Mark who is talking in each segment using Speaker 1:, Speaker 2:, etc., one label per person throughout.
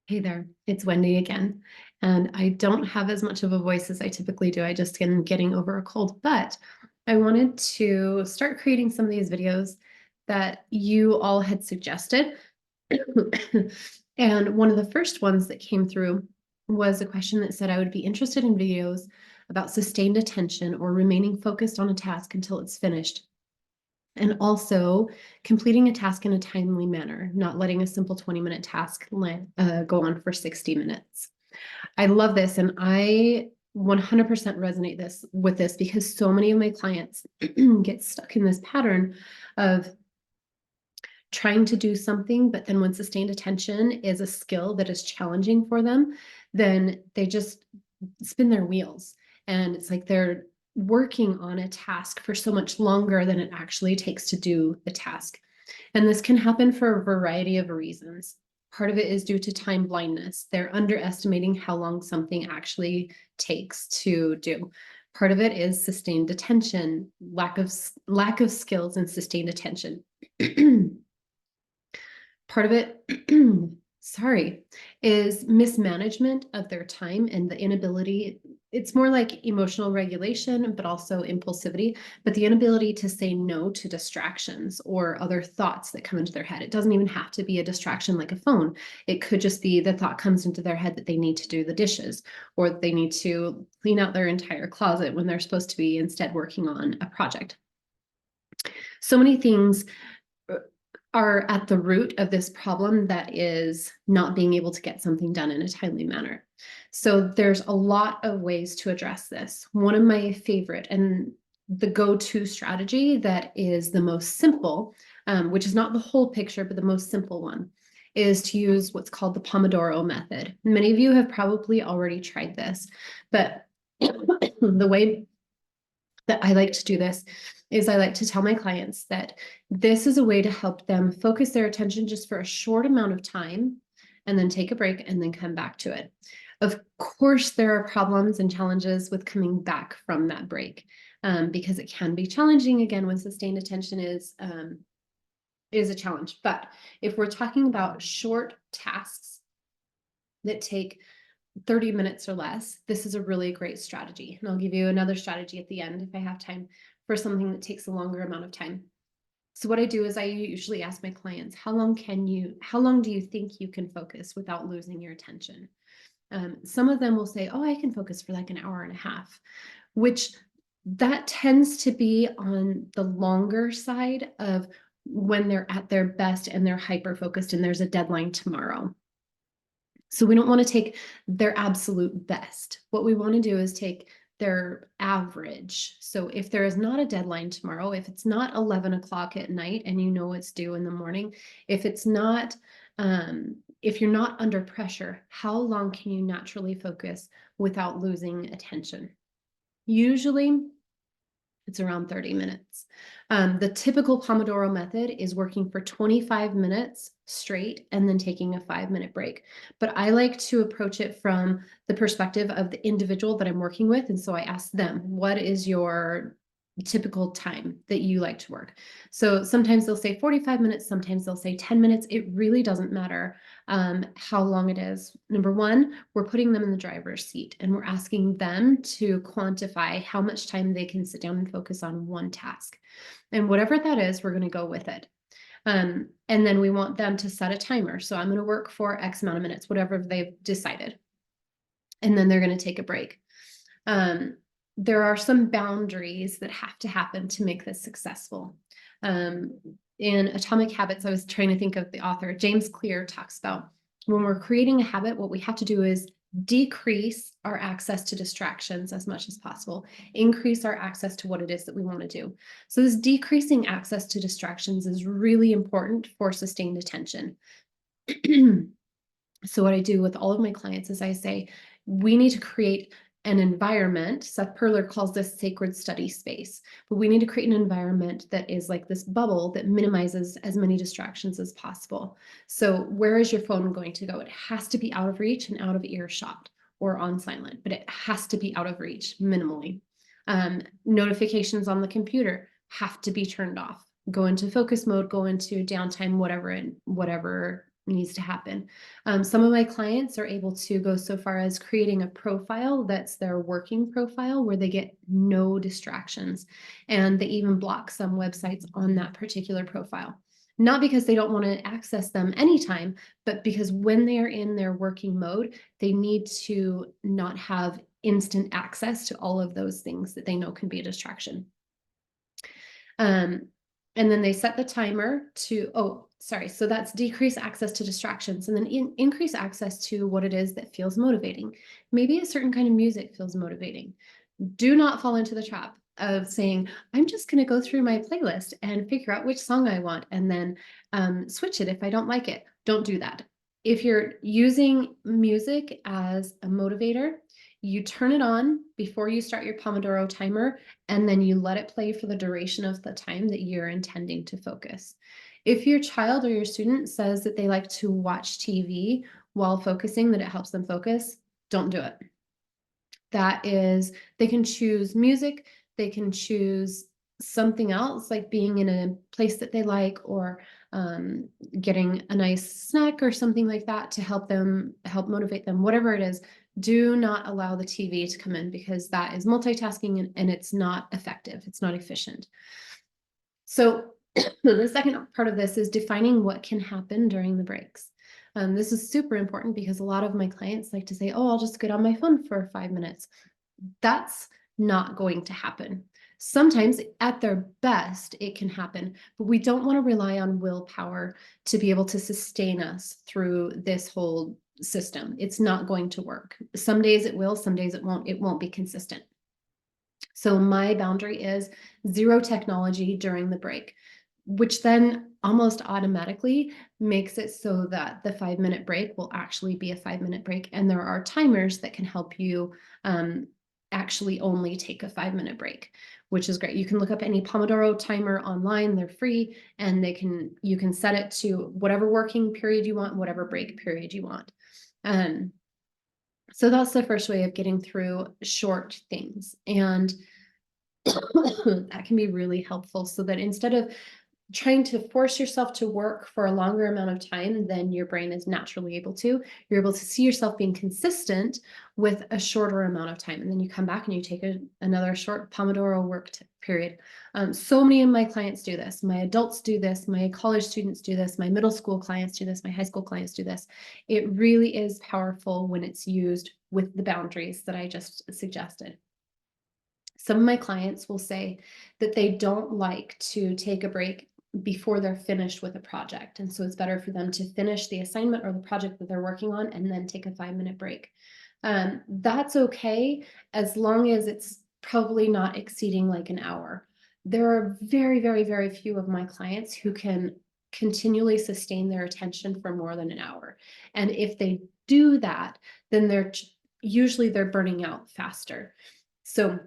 Speaker 1: Hey there, it's Wendy again. And I don't have as much of a voice as I typically do. I just am getting over a cold, but I wanted to start creating some of these videos that you all had suggested. And one of the first ones that came through was a question that said I would be interested in videos about sustained attention or remaining focused on a task until it's finished. And also completing a task in a timely manner, not letting a simple 20-minute task go on for 60 minutes. I love this, and I 100% resonate with this because so many of my clients get stuck in this pattern of trying to do something, but then when sustained attention is a skill that is challenging for them, then they just spin their wheels. And it's like they're working on a task for so much longer than it actually takes to do the task. And this can happen for a variety of reasons. Part of it is due to time blindness. They're underestimating how long something actually takes to do. Part of it is sustained attention, lack of skills and sustained attention. Part of it, sorry, is mismanagement of their time and the inability. It's more like emotional regulation, but also impulsivity, but the inability to say no to distractions or other thoughts that come into their head. It doesn't even have to be a distraction like a phone. It could just be the thought comes into their head that they need to do the dishes or they need to clean out their entire closet when they're supposed to be instead working on a project. So many things are at the root of this problem that is not being able to get something done in a timely manner. So there's a lot of ways to address this. One of my favorite and the go-to strategy that is the most simple, which is not the whole picture, but the most simple one, is to use what's called the Pomodoro method. Many of you have probably already tried this, but the way that I like to do this is I like to tell my clients that this is a way to help them focus their attention just for a short amount of time and then take a break and then come back to it. Of course, there are problems and challenges with coming back from that break because it can be challenging again when sustained attention is a challenge. But if we're talking about short tasks that take 30 minutes or less, this is a really great strategy. And I'll give you another strategy at the end if I have time for something that takes a longer amount of time. So what I do is I usually ask my clients, how long do you think you can focus without losing your attention? Some of them will say, oh, I can focus for like an hour and a half, which that tends to be on the longer side of when they're at their best and they're hyper focused and there's a deadline tomorrow. So we don't want to take their absolute best. What we want to do is take their average. So if there is not a deadline tomorrow, if it's not 11 o'clock at night and you know it's due in the morning, if it's not, if you're not under pressure, how long can you naturally focus without losing attention? Usually it's around 30 minutes. The typical Pomodoro method is working for 25 minutes straight and then taking a 5-minute break. But I like to approach it from the perspective of the individual that I'm working with. And so I ask them, what is your typical time that you like to work? So sometimes they'll say 45 minutes, sometimes they'll say 10 minutes. It really doesn't matter how long it is. Number one, we're putting them in the driver's seat and we're asking them to quantify how much time they can sit down and focus on one task. And whatever that is, we're going to go with it. And then we want them to set a timer. So I'm going to work for X amount of minutes, whatever they've decided. And then they're going to take a break. There are some boundaries that have to happen to make this successful. In Atomic Habits, I was trying to think of the author, James Clear talks about when we're creating a habit, what we have to do is decrease our access to distractions as much as possible, increase our access to what it is that we want to do. So this decreasing access to distractions is really important for sustained attention. So what I do with all of my clients is I say, we need to create an environment. Seth Perler calls this sacred study space, but we need to create an environment that is like this bubble that minimizes as many distractions as possible. So where is your phone going to go? It has to be out of reach and out of earshot or on silent, but it has to be out of reach minimally. Notifications on the computer have to be turned off. Go into focus mode, go into downtime, whatever needs to happen. Some of my clients are able to go so far as creating a profile that's their working profile where they get no distractions. And they even block some websites on that particular profile. Not because they don't want to access them anytime, but because when they are in their working mode, they need to not have instant access to all of those things that they know can be a distraction. And then they set the timer to, oh, sorry. So that's decrease access to distractions and then increase access to what it is that feels motivating. Maybe a certain kind of music feels motivating. Do not fall into the trap of saying, I'm just going to go through my playlist and figure out which song I want and then switch it if I don't like it. Don't do that. If you're using music as a motivator, you turn it on before you start your Pomodoro timer, and then you let it play for the duration of the time that you're intending to focus. If your child or your student says that they like to watch TV while focusing, that it helps them focus, don't do it. That is, they can choose music, they can choose something else, like being in a place that they like, or getting a nice snack or something like that to help motivate them, whatever it is. Do not allow the TV to come in because that is multitasking and it's not effective. It's not efficient. So the second part of this is defining what can happen during the breaks. This is super important because a lot of my clients like to say, oh, I'll just get on my phone for 5 minutes. That's not going to happen. Sometimes at their best, it can happen, but we don't want to rely on willpower to be able to sustain us through this whole system. It's not going to work. Some days it will, some days it won't. It won't be consistent. So my boundary is 0 technology during the break, which then almost automatically makes it so that the 5-minute break will actually be a 5-minute break. And there are timers that can help you actually only take a 5-minute break, which is great. You can look up any Pomodoro timer online, they're free, and you can set it to whatever working period you want, whatever break period you want. So that's the first way of getting through short things. And that can be really helpful so that instead of trying to force yourself to work for a longer amount of time than your brain is naturally able to, you're able to see yourself being consistent with a shorter amount of time. And then you come back and you take another short Pomodoro work period. So many of my clients do this. My adults do this. My college students do this. My middle school clients do this. My high school clients do this. It really is powerful when it's used with the boundaries that I just suggested. Some of my clients will say that they don't like to take a break before they're finished with a project. And so it's better for them to finish the assignment or the project that they're working on and then take a 5-minute break. That's okay, as long as it's probably not exceeding like an hour. There are very, very, very few of my clients who can continually sustain their attention for more than an hour. And if they do that, then usually they're burning out faster. So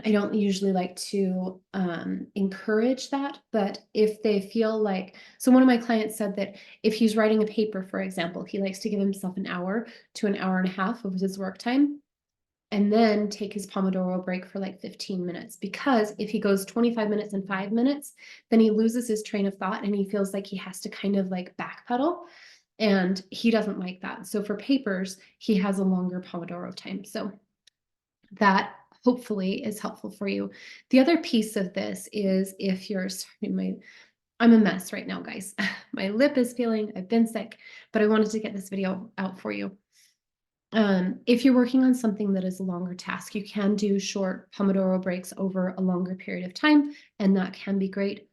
Speaker 1: I don't usually like to encourage that, but if they feel like, so one of my clients said that if he's writing a paper, for example, he likes to give himself an hour to an hour and a half of his work time and then take his Pomodoro break for like 15 minutes. Because if he goes 25 minutes and 5 minutes, then he loses his train of thought and he feels like he has to kind of like backpedal. And he doesn't like that. So for papers, he has a longer Pomodoro time. So that hopefully is helpful for you. The other piece of this is if you're, sorry, I'm a mess right now, guys. My lip is peeling, I've been sick, but I wanted to get this video out for you. If you're working on something that is a longer task, you can do short Pomodoro breaks over a longer period of time, and that can be great.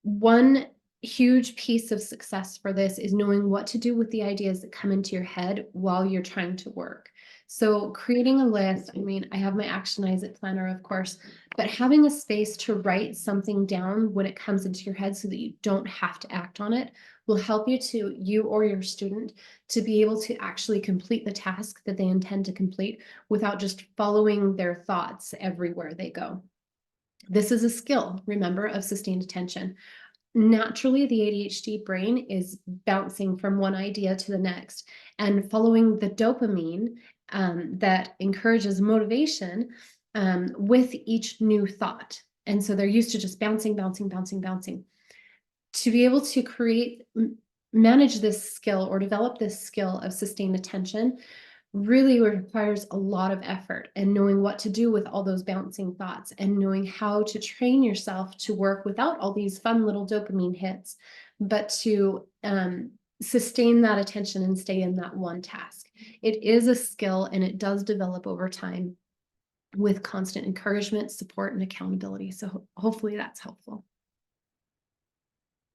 Speaker 1: One huge piece of success for this is knowing what to do with the ideas that come into your head while you're trying to work. So creating a list, I mean, I have my Actionize It planner, of course, but having a space to write something down when it comes into your head so that you don't have to act on it will help you or your student to be able to actually complete the task that they intend to complete without just following their thoughts everywhere they go. This is a skill, remember, of sustained attention. Naturally, the ADHD brain is bouncing from one idea to the next and following the dopamine that encourages motivation with each new thought. And so they're used to just bouncing, bouncing, bouncing, bouncing. To be able to create manage this skill or develop this skill of sustained attention really requires a lot of effort and knowing what to do with all those bouncing thoughts and knowing how to train yourself to work without all these fun little dopamine hits, but to sustain that attention and stay in that one task. It is a skill and it does develop over time with constant encouragement, support, and accountability. So hopefully that's helpful.